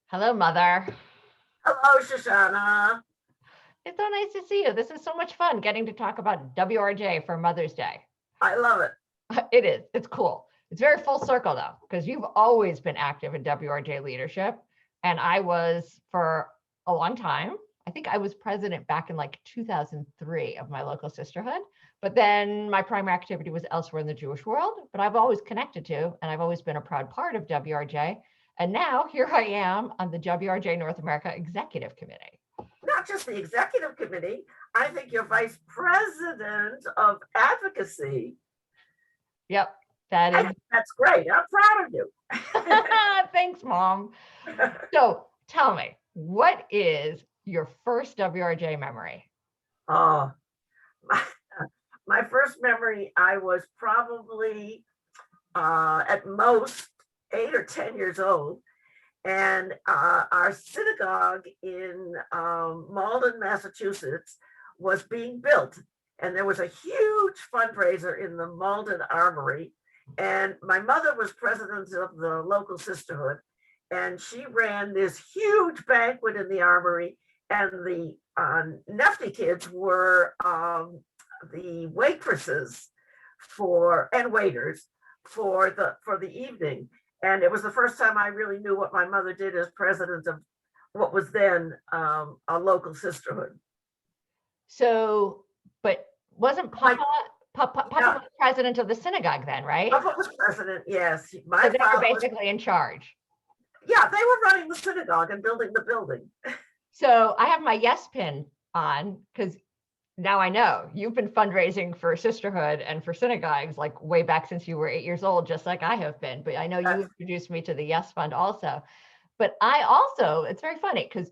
Hello, Mother. Hello, Shoshana. It's so nice to see you. This is so much fun getting to talk about WRJ for Mother's Day. I love it. It is. It's cool. It's very full circle, though, because you've always been active in WRJ leadership. And I was for a long time. I think I was president back in like 2003 of my local sisterhood. But then my primary activity was elsewhere in the Jewish world. But I've always connected to, and I've always been a proud part of WRJ. And now here I am on the WRJ North America Executive Committee. Not just the executive committee, I think you're vice president of advocacy. Yep, that is. That's great. I'm proud of you. Thanks, Mom. So tell me, what is your first WRJ memory? Oh, my, my first memory, I was probably at most 8 or 10 years old. And our synagogue in Malden, Massachusetts was being built. And there was a huge fundraiser in the Malden Armory. And my mother was president of the local sisterhood. And she ran this huge banquet in the Armory. And the Nefty kids were the waitresses and waiters for the evening. And it was the first time I really knew what my mother did as president of what was then a local sisterhood. So, but wasn't Papa, Papa Yeah. was president of the synagogue then, right? Papa was president, yes. So My they were father was, basically in charge. yeah, they were running the synagogue and building the building. So I have my yes pin on because now I know you've been fundraising for sisterhood and for synagogues like way back since you were 8 years old, just like I have been. But I know you introduced me to the Yes Fund also. But I also, it's very funny because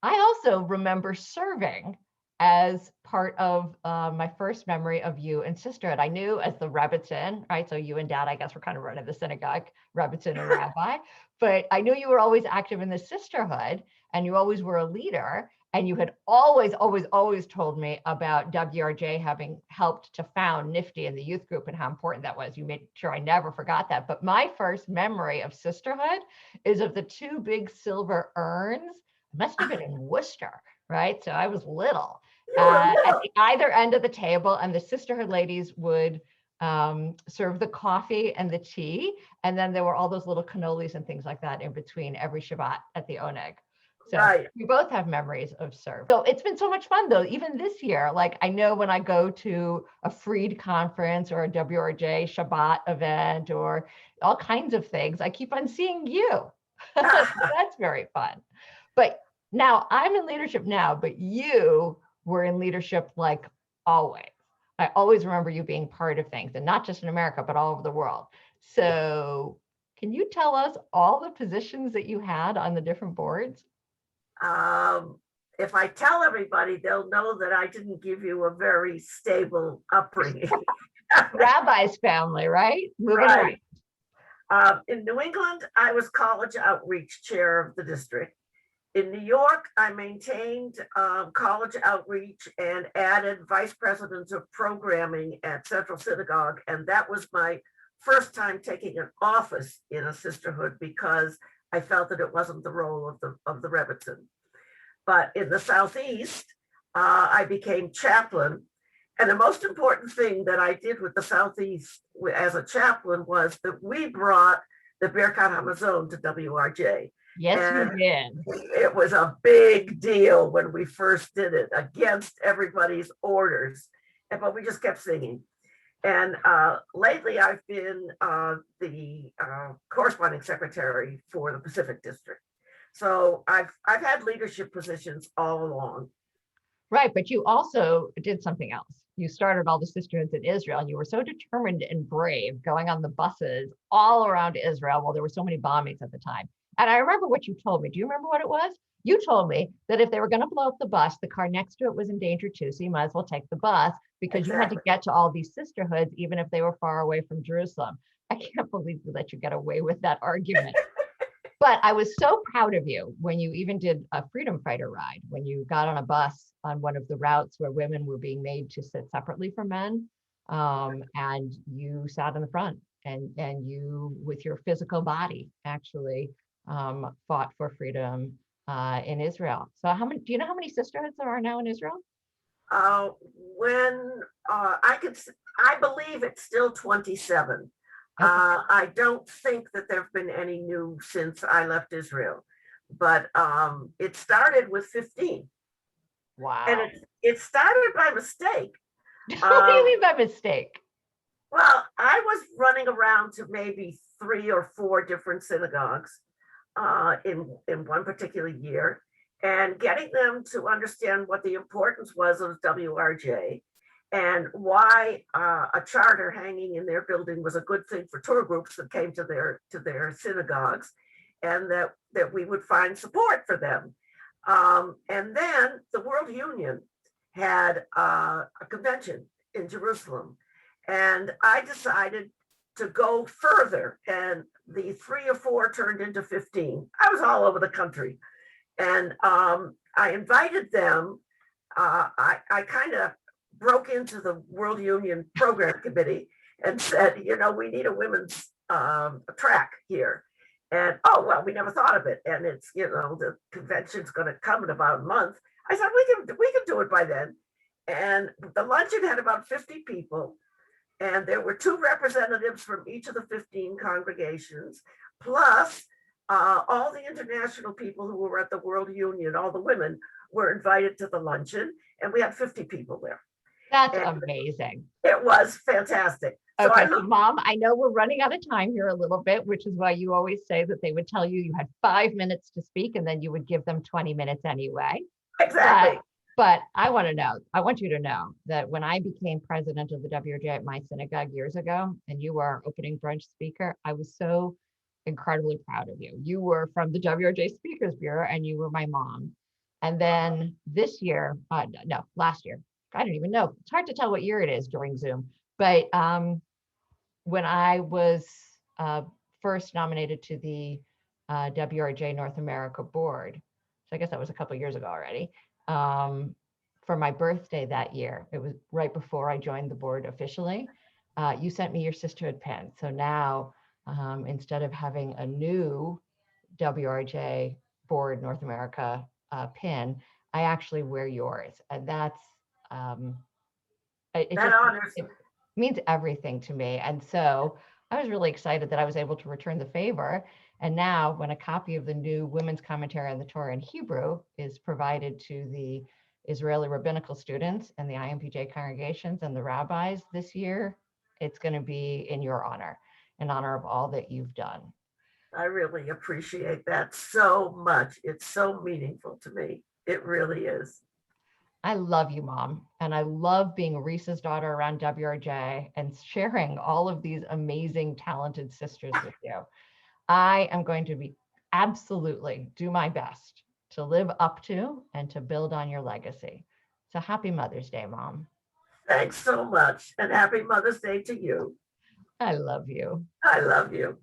I also remember serving as part of my first memory of you and sisterhood. I knew as the Rebbitzin, right? So you and Dad, I guess, were kind of running the synagogue, Rebbitzin and Rabbi. But I knew you were always active in the sisterhood and you always were a leader. And you had always, always, always told me about WRJ having helped to found NIFTY in the youth group and how important that was. You made sure I never forgot that. But my first memory of sisterhood is of the two big silver urns. Must have been in Worcester, right? So I was little. At the either end of the table, and the sisterhood ladies would serve the coffee and the tea. And then there were all those little cannolis and things like that in between every Shabbat at the Oneg. So Right. we both have memories of serve. So it's been so much fun though, even this year. Like I know when I go to a Freed conference or a WRJ Shabbat event or all kinds of things, I keep on seeing you. That's very fun. But now I'm in leadership now, but you were in leadership like always. I always remember you being part of things and not just in America, but all over the world. So can you tell us all the positions that you had on the different boards? If I tell everybody, they'll know that I didn't give you a very stable upbringing. Rabbi's family, right? Moving Right. right. In New England, I was college outreach chair of the district. In New York, I maintained college outreach and added vice presidents of programming at Central Synagogue. And that was my first time taking an office in a sisterhood because I felt that it wasn't the role of the Rebbitzin. But in the Southeast, I became chaplain. And the most important thing that I did with the Southeast as a chaplain was that we brought the Birkat Hamazon to WRJ. Yes, And you did. it was a big deal when we first did it against everybody's orders. But we just kept singing. And lately, I've been the corresponding secretary for the Pacific District. So I've had leadership positions all along. Right, but you also did something else. You started all the sisterhoods in Israel, and you were so determined and brave going on the buses all around Israel. Well, there were so many bombings at the time. And I remember what you told me. Do you remember what it was? You told me that if they were going to blow up the bus, the car next to it was in danger too. So you might as well take the bus because you had to get to all these sisterhoods, even if they were far away from Jerusalem. I can't believe you let you get away with that argument. But I was so proud of you when you even did a freedom fighter ride, when you got on a bus on one of the routes where women were being made to sit separately from men. And you sat in the front and you, with your physical body, actually fought for freedom in Israel. So do you know how many sisterhoods there are now in Israel? Uh, when I believe it's still 27. Okay. I don't think that there have been any new since I left Israel, but it started with 15. And Wow. it started by mistake. What do you Um, mean by mistake? well, I was running around to maybe 3 or 4 different synagogues in one particular year, and getting them to understand what the importance was of WRJ and why a charter hanging in their building was a good thing for tour groups that came to their synagogues, and that we would find support for them. And then the World Union had a convention in Jerusalem, and I decided to go further, and the 3 or 4 turned into 15. I was all over the country, and I invited them. I kind of broke into the World Union Program Committee and said, we need a women's track here. And oh, well, we never thought of it. And it's, the convention's going to come in about a month. I said, we can do it by then. And the luncheon had about 50 people. And there were 2 representatives from each of the 15 congregations, plus all the international people who were at the World Union, all the women were invited to the luncheon, and we had 50 people there. That's And amazing. it was fantastic. So Okay, so Mom, I know we're running out of time here a little bit, which is why you always say that they would tell you had 5 minutes to speak and then you would give them 20 minutes anyway. Exactly. But I want you to know that when I became president of the WRJ at my synagogue years ago, and you were our opening brunch speaker, I was so incredibly proud of you. You were from the WRJ Speakers Bureau and you were my mom. And then this year, last year, I don't even know. It's hard to tell what year it is during Zoom. But when I was first nominated to the WRJ North America board, so I guess that was a couple of years ago already, for my birthday that year, it was right before I joined the board officially, you sent me your sisterhood pin. So now, instead of having a new WRJ board North America pin, I actually wear yours. And that's, it means everything to me. And so I was really excited that I was able to return the favor. And now when a copy of the new Women's Commentary on the Torah in Hebrew is provided to the Israeli rabbinical students and the IMPJ congregations and the rabbis this year, it's going to be in your honor, in honor of all that you've done. I really appreciate that so much. It's so meaningful to me. It really is. I love you, Mom. And I love being Resa's daughter around WRJ and sharing all of these amazing, talented sisters with you. I am going to be absolutely do my best to live up to and to build on your legacy. So happy Mother's Day, Mom. Thanks so much. And happy Mother's Day to you. I love you. I love you.